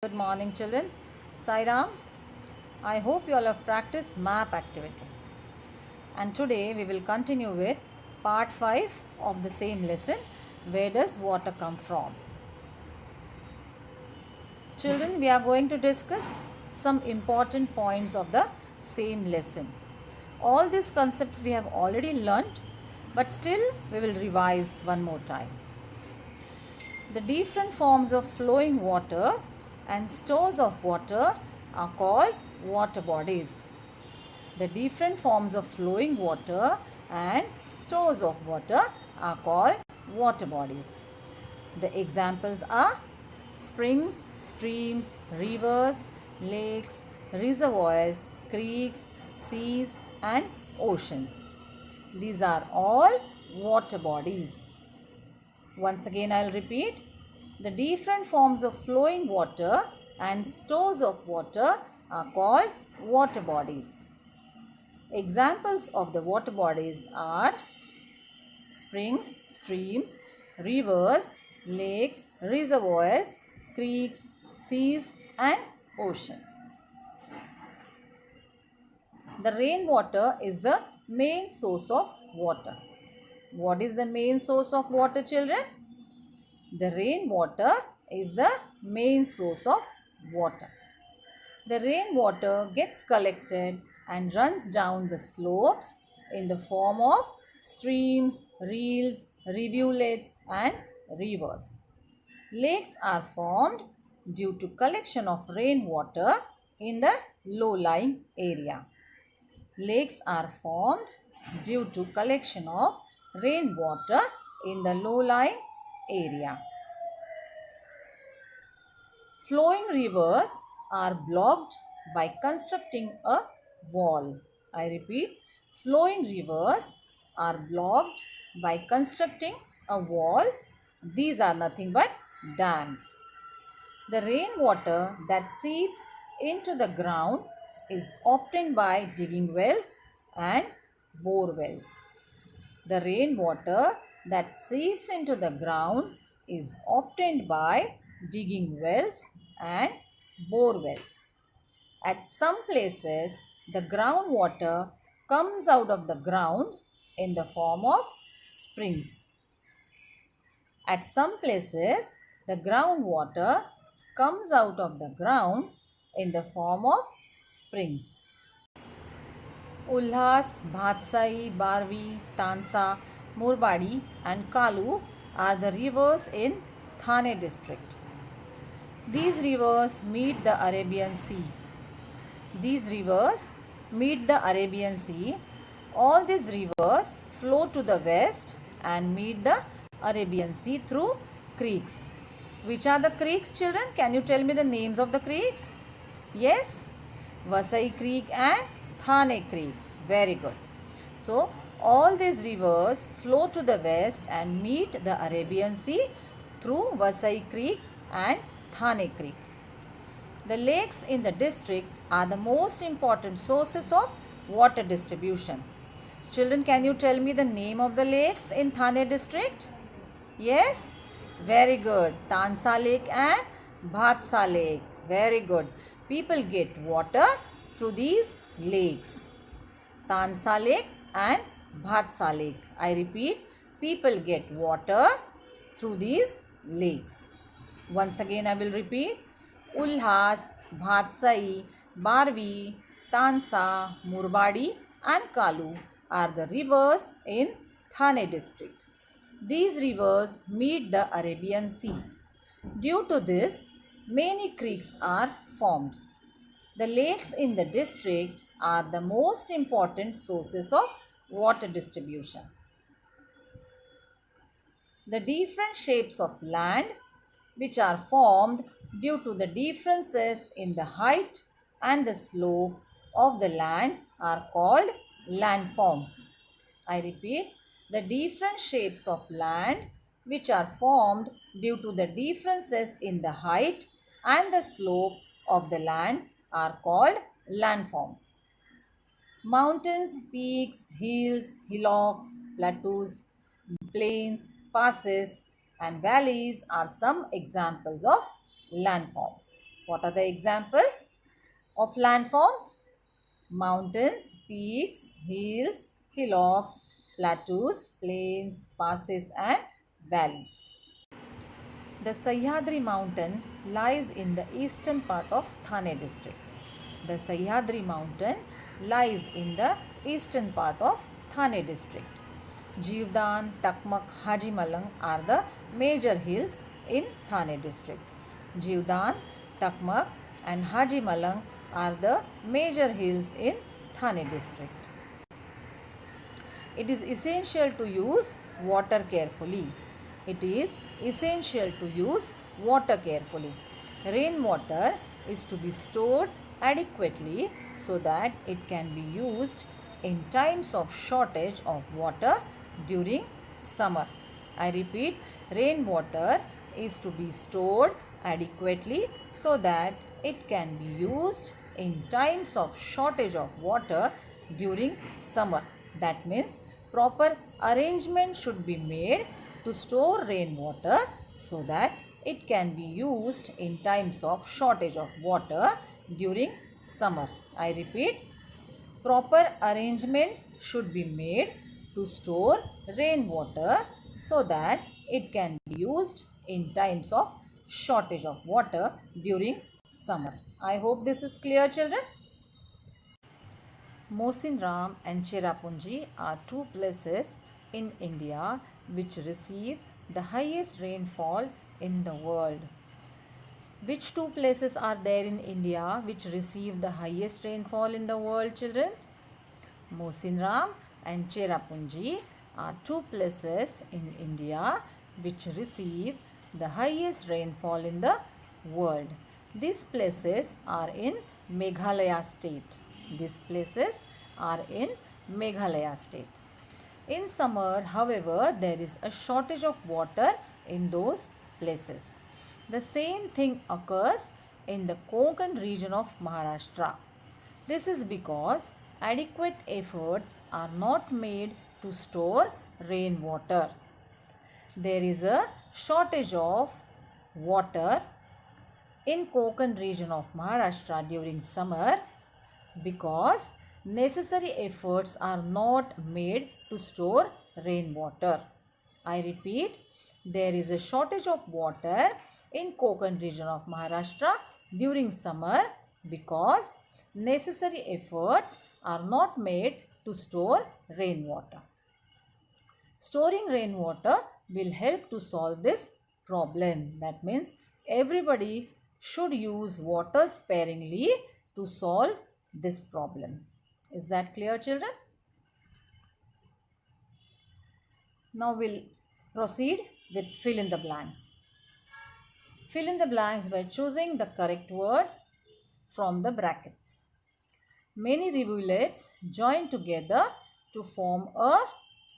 Good morning, children. Sai Ram. I hope you all have practiced map activity. And today we will continue with part 5 of the same lesson. Where does water come from? Children, we are going to discuss some important points of the same lesson. All these concepts we have already learnt, but still we will revise one more time. The different forms of flowing water and stores of water are called water bodies. The different forms of flowing water and stores of water are called water bodies. The examples are springs, streams, rivers, lakes, reservoirs, creeks, seas, and oceans. These are all water bodies. Once again, I'll repeat. The different forms of flowing water and stores of water are called water bodies. Examples of the water bodies are springs, streams, rivers, lakes, reservoirs, creeks, seas, and oceans. The rainwater is the main source of water. What is the main source of water, children? The rainwater is the main source of water. The rainwater gets collected and runs down the slopes in the form of streams, rills, rivulets, and rivers. Lakes are formed due to collection of rainwater in the low-lying area. Lakes are formed due to collection of rainwater in the low-lying area. Flowing rivers are blocked by constructing a wall. I repeat, flowing rivers are blocked by constructing a wall. These are nothing but dams. The rainwater that seeps into the ground is obtained by digging wells and bore wells. The rainwater that seeps into the ground is obtained by digging wells and bore wells. At some places, the groundwater comes out of the ground in the form of springs. At some places, the groundwater comes out of the ground in the form of springs. Ulhas, Bhatsai, Barvi, Tansa, Murbadi and Kalu are the rivers in Thane district. These rivers meet the Arabian Sea. These rivers meet the Arabian Sea. All these rivers flow to the west and meet the Arabian Sea through creeks. Which are the creeks, children? Can you tell me the names of the creeks? Yes, Vasai Creek and Thane Creek. Very good. So, all these rivers flow to the west and meet the Arabian Sea through Vasai Creek and Thane Creek. The lakes in the district are the most important sources of water distribution. Children, can you tell me the name of the lakes in Thane district? Yes? Very good. Tansa Lake and Bhatsa Lake. Very good. People get water through these lakes. Tansa Lake and Bhatsa Lake. I repeat, people get water through these lakes. Once again I will repeat. Ulhas, Bhatsai, Barvi, Tansa, Murbadi and Kalu are the rivers in Thane district. These rivers meet the Arabian Sea. Due to this, many creeks are formed. The lakes in the district are the most important sources of water distribution. The different shapes of land which are formed due to the differences in the height and the slope of the land are called landforms. I repeat, the different shapes of land which are formed due to the differences in the height and the slope of the land are called landforms. Mountains, peaks, hills, hillocks, plateaus, plains, passes and valleys are some examples of landforms. What are the examples of landforms? Mountains, peaks, hills, hillocks, plateaus, plains, passes and valleys. The Sahyadri mountain lies in the eastern part of Thane district. The Sahyadri mountain lies in the eastern part of Thane district. Jivdan, Takmak, Hajimalang are the major hills in Thane district. Jivdan, Takmak and Hajimalang are the major hills in Thane district. It is essential to use water carefully. It is essential to use water carefully. Rainwater is to be stored adequately so that it can be used in times of shortage of water during summer. I repeat, rainwater is to be stored adequately so that it can be used in times of shortage of water during summer. That means proper arrangement should be made to store rainwater so that it can be used in times of shortage of water during summer. I repeat, proper arrangements should be made to store rainwater so that it can be used in times of shortage of water during summer. I hope this is clear, children. Mohsin Ram and Cherrapunji are two places in India which receive the highest rainfall in the world. Which two places are there in India which receive the highest rainfall in the world, children? Mohsin Ram and Cherrapunji are two places in India which receive the highest rainfall in the world. These places are in Meghalaya state. These places are in Meghalaya state. In summer, however, there is a shortage of water in those places. The same thing occurs in the Konkan region of Maharashtra. This is because adequate efforts are not made to store rainwater. There is a shortage of water in Konkan region of Maharashtra during summer because necessary efforts are not made to store rainwater. I repeat, there is a shortage of water in Konkan region of Maharashtra during summer because necessary efforts are not made to store rainwater. Storing rainwater will help to solve this problem. That means everybody should use water sparingly to solve this problem. Is that clear, children? Now we'll proceed with fill in the blanks. Fill in the blanks by choosing the correct words from the brackets. Many rivulets join together to form a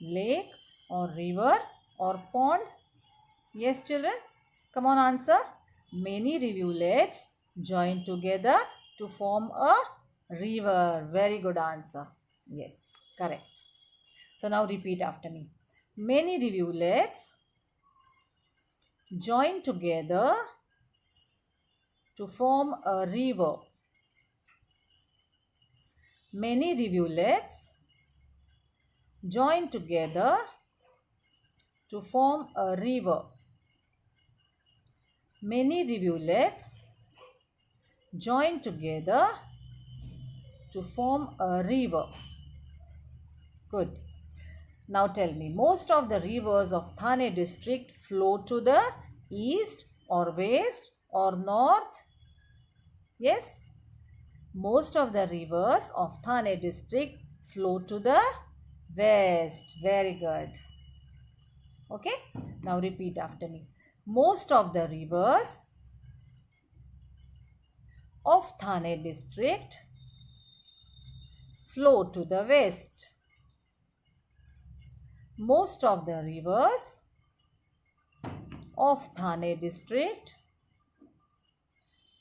lake or river or pond. Yes, children? Come on, answer. Many rivulets join together to form a river. Very good answer. Yes, correct. So now repeat after me. Many rivulets join together to form a river. Many rivulets join together to form a river. Many rivulets join together to form a river. Good. Now tell me, most of the rivers of Thane district flow to the east or west or north? Yes. Most of the rivers of Thane district flow to the west. Very good. Okay. Now repeat after me. Most of the rivers of Thane district flow to the west. Most of the rivers of Thane district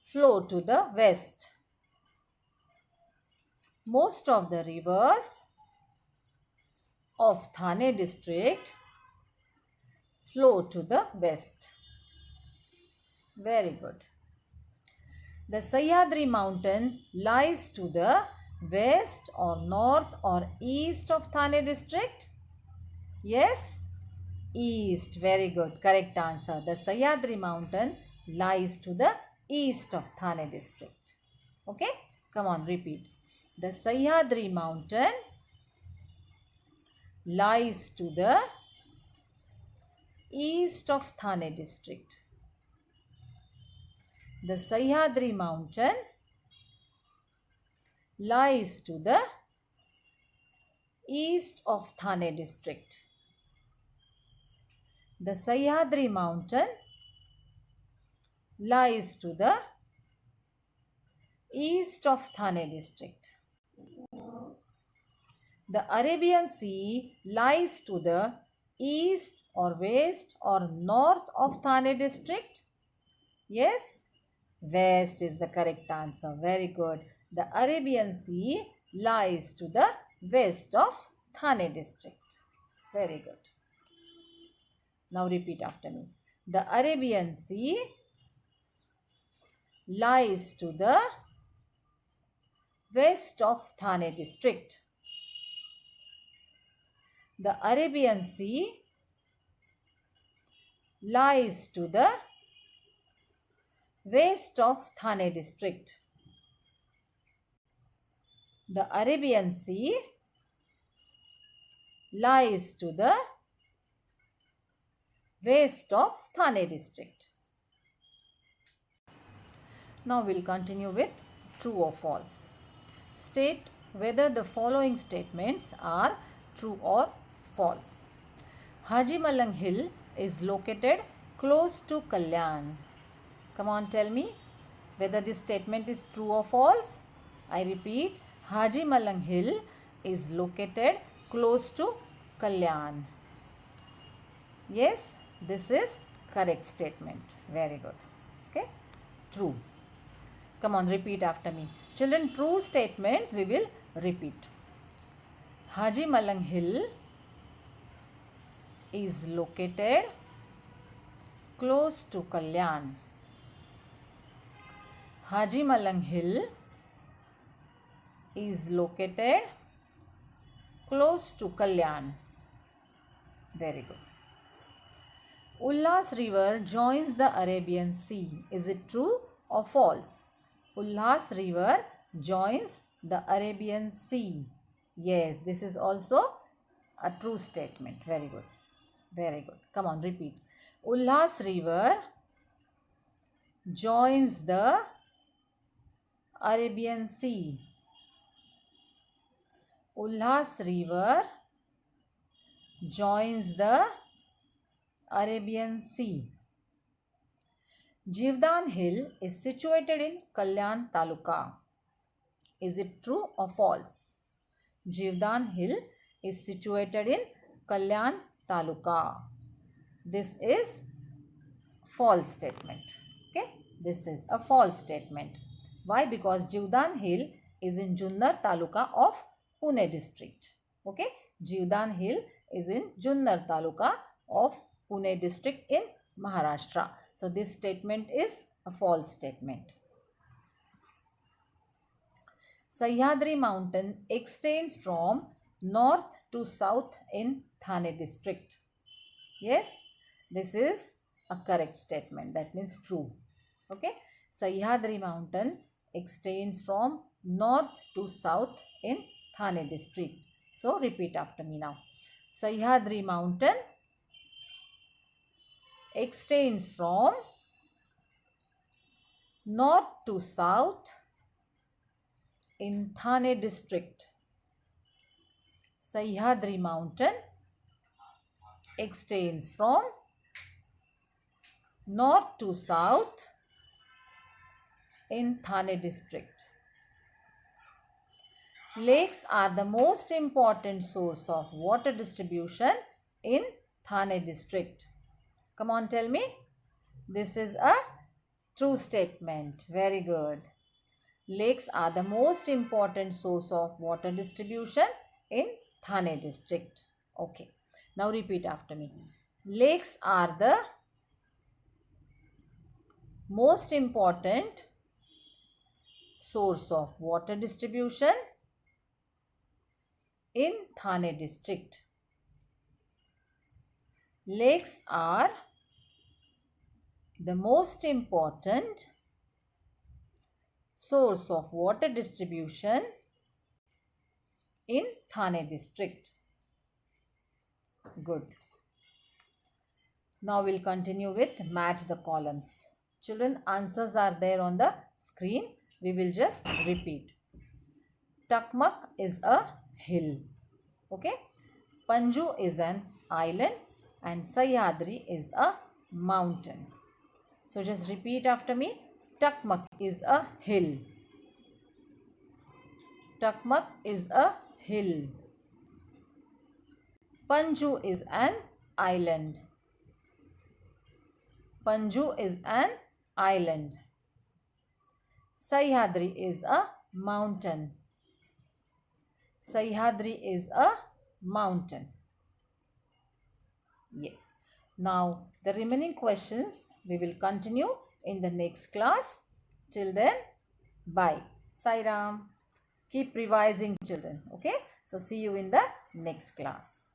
flow to the west. Most of the rivers of Thane district flow to the west. Very good. The Sahyadri mountain lies to the west or north or east of Thane district. Yes, east. Very good. Correct answer. The Sahyadri mountain lies to the east of Thane district. Okay. Come on, repeat. The Sahyadri mountain lies to the east of Thane district. The Sahyadri mountain lies to the east of Thane district. The Sahyadri mountain lies to the east of Thane district. The Arabian Sea lies to the east or west or north of Thane district. Yes, west is the correct answer. Very good. The Arabian Sea lies to the west of Thane district. Very good. Now repeat after me. The Arabian Sea lies to the west of Thane district. The Arabian Sea lies to the west of Thane district. The Arabian Sea lies to the west of Thane district. Now we'll continue with true or false. State whether the following statements are true or false. Haji Malang Hill is located close to Kalyan. Come on, tell me whether this statement is true or false. I repeat, Haji Malang Hill is located close to Kalyan. Yes, this is correct statement. Very good. Okay, true. Come on, repeat after me. Children, true statements we will repeat. Haji Malang Hill is located close to Kalyan. Haji Malang Hill is located close to Kalyan. Very good. Ulhas River joins the Arabian Sea. Is it true or false? Ulhas River joins the Arabian Sea. Yes, this is also a true statement. Very good. Very good. Come on, repeat. Ulhas River joins the Arabian Sea. Ulhas River joins the Arabian Sea. Jivdan Hill is situated in Kalyan Taluka. Is it true or false? Jivdan Hill is situated in Kalyan Taluka. This is false statement. Okay, this is a false statement. Why? Because Jivdan Hill is in Junnar Taluka of Pune district. Okay, Jivdan Hill is in Junnar Taluka of Pune district in Maharashtra. So this statement is a false statement. Sahyadri mountain extends from north to south in Thane district. Yes, this is a correct statement. That means true. Okay, Sahyadri mountain extends from north to south in Thane district. So repeat after me now. Sahyadri mountain extends from north to south in Thane district. Sahyadri mountain extends from north to south in Thane district. Lakes are the most important source of water distribution in Thane district. Come on, tell me. This is a true statement. Very good. Lakes are the most important source of water distribution in Thane district. Okay. Now repeat after me. Lakes are the most important source of water distribution in Thane district. Lakes are the most important source of water distribution in Thane district. Good. Now we'll continue with match the columns. Children, answers are there on the screen. We will just repeat. Takmak is a hill. Okay. Panju is an island and Sahyadri is a mountain. So just repeat after me. Takmak is a hill. Takmak is a hill. Panju is an island. Panju is an island. Sahyadri is a mountain. Sahyadri is a mountain. Yes. Now the remaining questions we will continue in the next class. Till then, bye. Sai Ram. Keep revising, children. Okay. So see you in the next class.